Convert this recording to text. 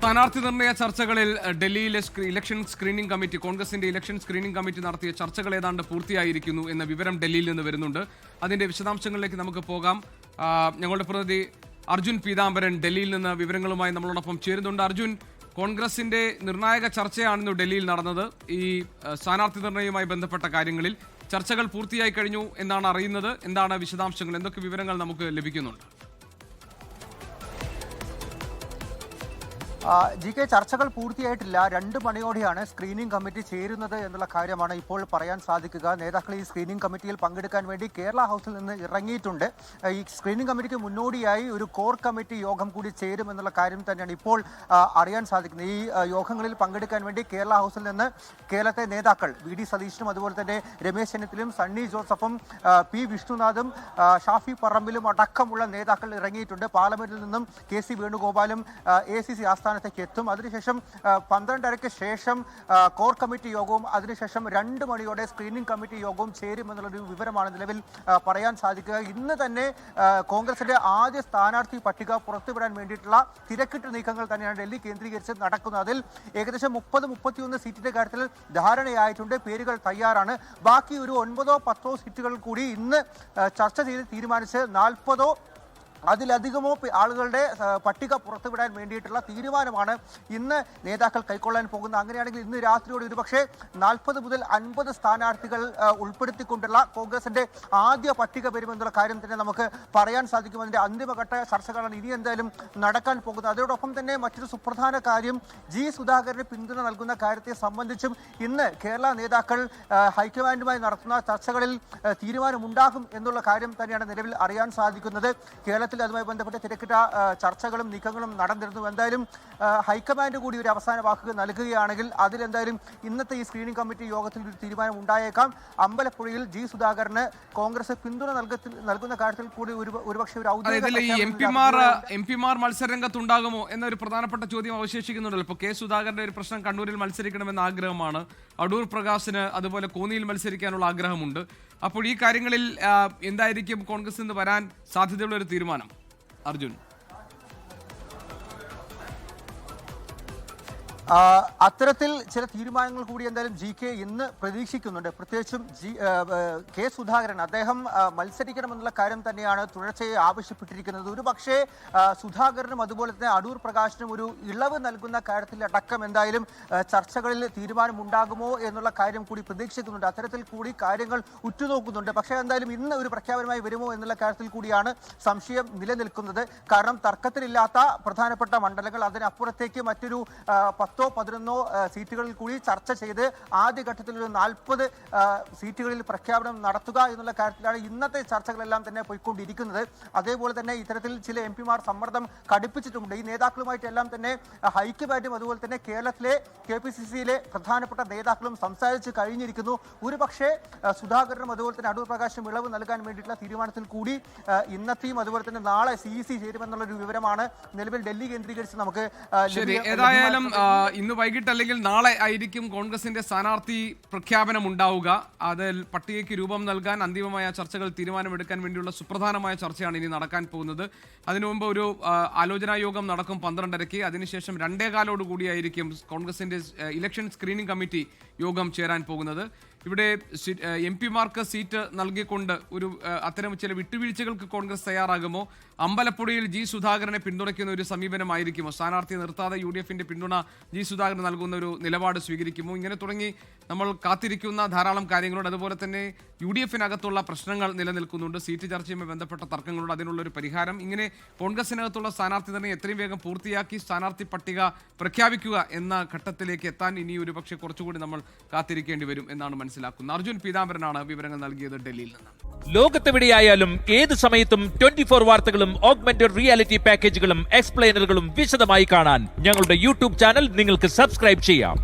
സ്ഥാനാർത്ഥി നിർണയ ചർച്ചകളിൽ ഡൽഹിയിലെ ഇലക്ഷൻ സ്ക്രീനിംഗ് കമ്മിറ്റി കോൺഗ്രസിന്റെ ഇലക്ഷൻ സ്ക്രീനിംഗ് കമ്മിറ്റി നടത്തിയ ചർച്ചകൾ ഏതാണ്ട് പൂർത്തിയായിരിക്കുന്നു എന്ന വിവരം ഡൽഹിയിൽ നിന്ന് വരുന്നുണ്ട്. അതിന്റെ വിശദാംശങ്ങളിലേക്ക് നമുക്ക് പോകാം. ഞങ്ങളുടെ പ്രതിനിധി അർജുൻ പീതാംബരൻ ഡൽഹിയിൽ നിന്ന് വിവരങ്ങളുമായി നമ്മളോടൊപ്പം ചേരുന്നുണ്ട്. അർജുൻ, കോൺഗ്രസിന്റെ നിർണായക ചർച്ചയാണെന്ന് ഡൽഹിയിൽ നടന്നത്. ഈ സ്ഥാനാർത്ഥി നിർണയവുമായി ബന്ധപ്പെട്ട കാര്യങ്ങളിൽ ചർച്ചകൾ പൂർത്തിയായി കഴിഞ്ഞു എന്നാണ് അറിയുന്നത്. എന്താണ് വിശദാംശങ്ങൾ? എന്തൊക്കെ വിവരങ്ങൾ നമുക്ക് ലഭിക്കുന്നുണ്ട്? ജി.കെ, ചർച്ചകൾ പൂർത്തിയായിട്ടില്ല. 2 മണിയോടെയാണ് സ്ക്രീനിംഗ് കമ്മിറ്റി ചേരുന്നത് എന്നുള്ള കാര്യമാണ് ഇപ്പോൾ പറയാൻ സാധിക്കുക. നേതാക്കൾ ഈ സ്ക്രീനിംഗ് കമ്മിറ്റിയിൽ പങ്കെടുക്കാൻ വേണ്ടി കേരള ഹൗസിൽ നിന്ന് ഇറങ്ങിയിട്ടുണ്ട്. ഈ സ്ക്രീനിംഗ് കമ്മിറ്റിക്ക് മുന്നോടിയായി ഒരു കോർ കമ്മിറ്റി യോഗം കൂടി ചേരും എന്നുള്ള കാര്യം തന്നെയാണ് ഇപ്പോൾ അറിയാൻ സാധിക്കുന്നത്. ഈ യോഗങ്ങളിൽ പങ്കെടുക്കാൻ വേണ്ടി കേരള ഹൗസിൽ നിന്ന് കേരളത്തെ നേതാക്കൾ വി.ഡി. സതീശനും അതുപോലെ തന്നെ രമേശ് ചെന്നിത്തലയും സണ്ണി ജോസഫും പി. വിഷ്ണുനാഥും ഷാഫി പറമ്പിലും അടക്കമുള്ള നേതാക്കൾ ഇറങ്ങിയിട്ടുണ്ട്. പാർലമെന്റിൽ നിന്നും കെ.സി. വേണുഗോപാലും എ.ഐ.സി.സി ആസ്ഥാനത്തേക്ക് എത്തും. അതിനുശേഷം 12:30 ശേഷം കോർ കമ്മിറ്റി യോഗവും അതിനുശേഷം 2 മണിയോടെ സ്ക്രീനിംഗ് കമ്മിറ്റി യോഗവും ചേരുമെന്നുള്ളൊരു വിവരമാണ് നിലവിൽ പറയാൻ സാധിക്കുക. ഇന്ന് തന്നെ കോൺഗ്രസിന്റെ ആദ്യ സ്ഥാനാർത്ഥി പട്ടിക പുറത്തുവിടാൻ വേണ്ടിയിട്ടുള്ള തിരക്കിട്ട് നീക്കങ്ങൾ തന്നെയാണ് ഡൽഹി കേന്ദ്രീകരിച്ച് നടക്കുന്നത്. അതിൽ ഏകദേശം 30-31 സീറ്റിന്റെ കാര്യത്തിൽ ധാരണയായിട്ടുണ്ട്. പേരുകൾ തയ്യാറാണ്. ബാക്കി ഒരു 9-10 സീറ്റുകൾ കൂടി ഇന്ന് ചർച്ച ചെയ്ത് തീരുമാനിച്ച് 40 അതിലധികമോ ആളുകളുടെ പട്ടിക പുറത്തുവിടാൻ വേണ്ടിയിട്ടുള്ള തീരുമാനമാണ് ഇന്ന് നേതാക്കൾ കൈക്കൊള്ളാൻ പോകുന്നത്. അങ്ങനെയാണെങ്കിൽ ഇന്ന് രാത്രിയോടെ ഒരുപക്ഷെ 40 മുതൽ 50 സ്ഥാനാർത്ഥികൾ ഉൾപ്പെടുത്തിക്കൊണ്ടുള്ള കോൺഗ്രസിന്റെ ആദ്യ പട്ടിക വരുമെന്നുള്ള കാര്യം തന്നെ നമുക്ക് പറയാൻ സാധിക്കും. അതിന്റെ അന്തിമഘട്ട ചർച്ചകളാണ് ഇനി എന്തായാലും നടക്കാൻ പോകുന്നത്. അതോടൊപ്പം തന്നെ മറ്റൊരു സുപ്രധാന കാര്യം, ജി സുധാകരന് പിന്തുണ നൽകുന്ന കാര്യത്തെ സംബന്ധിച്ചും ഇന്ന് കേരള നേതാക്കൾ ഹൈക്കമാൻഡുമായി നടത്തുന്ന ചർച്ചകളിൽ തീരുമാനമുണ്ടാകും എന്നുള്ള കാര്യം തന്നെയാണ് നിലവിൽ അറിയാൻ സാധിക്കുന്നത്. അതുമായി ബന്ധപ്പെട്ട തിരക്കിട്ട ചർച്ചകളും നീക്കങ്ങളും നടന്നിരുന്നു. എന്തായാലും ഹൈക്കമാൻഡ് കൂടി ഒരു അവസാന വാക്കുകൾ നൽകുകയാണെങ്കിൽ അതിലെന്തായാലും ഇന്നത്തെ ഈ സ്ക്രീനിംഗ് കമ്മിറ്റി യോഗത്തിൽ ഒരു തീരുമാനം ഉണ്ടായേക്കാം. അമ്പലപ്പുഴയിൽ ജി സുധാകരന് കോൺഗ്രസ് പിന്തുണ നൽകുന്ന കാര്യത്തിൽ കൂടി ഒരുപക്ഷെ ഒരു എം പിമാർ മത്സരരംഗത്തുണ്ടാകുമോ എന്നൊരു പ്രധാനപ്പെട്ട ചോദ്യം അവശേഷിക്കുന്നുണ്ടല്ലോ. ഇപ്പോൾ കെ സുധാകരന്റെ ഒരു പ്രശ്നം കണ്ണൂരിൽ മത്സരിക്കണമെന്ന ആഗ്രഹമാണ്. അടൂർ പ്രകാശിന് അതുപോലെ കോന്നിയിൽ മത്സരിക്കാനുള്ള ആഗ്രഹമുണ്ട്. അപ്പോൾ ഈ കാര്യങ്ങളിൽ എന്തായിരിക്കും കോൺഗ്രസിൽ നിന്ന് വരാൻ സാധ്യതയുള്ള ഒരു തീരുമാനം, അർജുൻ? അത്തരത്തിൽ ചില തീരുമാനങ്ങൾ കൂടി എന്തായാലും ജി.കെ ഇന്ന് പ്രതീക്ഷിക്കുന്നുണ്ട്. പ്രത്യേകിച്ചും കെ സുധാകരൻ അദ്ദേഹം മത്സരിക്കണമെന്നുള്ള കാര്യം തന്നെയാണ് തുടർച്ചയായി ആവശ്യപ്പെട്ടിരിക്കുന്നത്. ഒരു പക്ഷേ സുധാകരനും അതുപോലെ തന്നെ അടൂർ പ്രകാശിനും ഒരു ഇളവ് നൽകുന്ന കാര്യത്തിൽ അടക്കം എന്തായാലും ചർച്ചകളിൽ തീരുമാനമുണ്ടാകുമോ എന്നുള്ള കാര്യം കൂടി പ്രതീക്ഷിക്കുന്നുണ്ട്. അത്തരത്തിൽ കൂടി കാര്യങ്ങൾ ഉറ്റുനോക്കുന്നുണ്ട്. പക്ഷേ എന്തായാലും ഇന്ന് ഒരു പ്രഖ്യാപനമായി വരുമോ എന്നുള്ള കാര്യത്തിൽ കൂടിയാണ് സംശയം നിലനിൽക്കുന്നത്. കാരണം തർക്കത്തിലില്ലാത്ത പ്രധാനപ്പെട്ട മണ്ഡലങ്ങൾ, അതിനപ്പുറത്തേക്ക് മറ്റൊരു 10-11 സീറ്റുകളിൽ കൂടി ചർച്ച ചെയ്ത് ആദ്യഘട്ടത്തിൽ ഒരു 40 സീറ്റുകളിൽ പ്രഖ്യാപനം നടത്തുക എന്നുള്ള കാര്യത്തിലാണ് ഇന്നത്തെ ചർച്ചകളെല്ലാം തന്നെ പോയിക്കൊണ്ടിരിക്കുന്നത്. അതേപോലെ തന്നെ ഇത്തരത്തിൽ ചില എം പിമാർ സമ്മർദ്ദം കടുപ്പിച്ചിട്ടുണ്ട്. ഈ നേതാക്കളുമായിട്ടെല്ലാം തന്നെ ഹൈക്കമാൻഡും അതുപോലെ തന്നെ കേരളത്തിലെ KPCCയിലെ പ്രധാനപ്പെട്ട നേതാക്കളും സംസാരിച്ച് കഴിഞ്ഞിരിക്കുന്നു. ഒരുപക്ഷെ സുധാകരനും അതുപോലെ തന്നെ അടൂർ പ്രകാശും ഇളവ് നൽകാൻ വേണ്ടിയിട്ടുള്ള തീരുമാനത്തിൽ കൂടി ഇന്നത്തെയും അതുപോലെ തന്നെ നാളെ CEC ചേരുമെന്നുള്ളൊരു വിവരമാണ് നിലവിൽ ഡൽഹി കേന്ദ്രീകരിച്ച് നമുക്ക് ഏതായാലും ഇന്ന് വൈകിട്ട് അല്ലെങ്കിൽ നാളെ ആയിരിക്കും കോൺഗ്രസിന്റെ സ്ഥാനാർത്ഥി പ്രഖ്യാപനം ഉണ്ടാവുക. അതിൽ പട്ടികയ്ക്ക് രൂപം നൽകാൻ അന്തിമമായ ചർച്ചകൾ തീരുമാനമെടുക്കാൻ വേണ്ടിയുള്ള സുപ്രധാനമായ ചർച്ചയാണ് ഇനി നടക്കാൻ പോകുന്നത്. അതിനു മുമ്പ് ഒരു ആലോചനാ യോഗം നടക്കും 12:30. അതിനുശേഷം 2:15 കൂടിയായിരിക്കും കോൺഗ്രസിന്റെ ഇലക്ഷൻ സ്ക്രീനിംഗ് കമ്മിറ്റി യോഗം ചേരാൻ പോകുന്നത്. ഇവിടെ എം പിമാർക്ക് സീറ്റ് നൽകിക്കൊണ്ട് അത്തരം ചില വിട്ടുവീഴ്ചകൾക്ക് കോൺഗ്രസ് തയ്യാറാകുമോ? അമ്പലപ്പുഴയിൽ ജി സുധാകരനെ പിന്തുണയ്ക്കുന്ന ഒരു സമീപനമായിരിക്കുമോ? സ്ഥാനാർത്ഥിയെ നിർത്താതെ UDFന്റെ പിന്തുണ ജി സുധാകരൻ നൽകുന്ന ഒരു നിലപാട് സ്വീകരിക്കുമോ? ഇങ്ങനെ തുടങ്ങി നമ്മൾ കാത്തിരിക്കുന്ന ധാരാളം കാര്യങ്ങളുണ്ട്. അതുപോലെ തന്നെ UDFനകത്തുള്ള പ്രശ്നങ്ങൾ നിലനിൽക്കുന്നുണ്ട്. സീറ്റ് ചർച്ചയുമായി ബന്ധപ്പെട്ട തർക്കങ്ങളുണ്ട്. അതിനുള്ളൊരു പരിഹാരം, ഇങ്ങനെ കോൺഗ്രസിനകത്തുള്ള സ്ഥാനാർത്ഥി നിർണ്ണയം എത്രയും വേഗം പൂർത്തിയാക്കി സ്ഥാനാർത്ഥി പട്ടിക പ്രഖ്യാപിക്കുക എന്ന ഘട്ടത്തിലേക്ക് എത്താൻ ഇനി ഒരു പക്ഷേ കുറച്ചുകൂടി നമ്മൾ കാത്തിരിക്കേണ്ടി വരും എന്നാണ് മനസ്സിലാക്കുന്നത്. അർജുൻ പീതാംബരനാണ് വിവരങ്ങൾ നൽകിയത് ഡൽഹിയിൽ നിന്ന്. ലോകത്തെവിടെയായാലും ഏത് സമയത്തും 24 വാർത്തകളും ഓഗ്മെന്റഡ് റിയാലിറ്റി പാക്കേജുകളും എക്സ്പ്ലെയിനറുകളും വിശദമായി കാണാൻ ഞങ്ങളുടെ YouTube ചാനൽ നിങ്ങൾക്ക് സബ്സ്ക്രൈബ് ചെയ്യാം.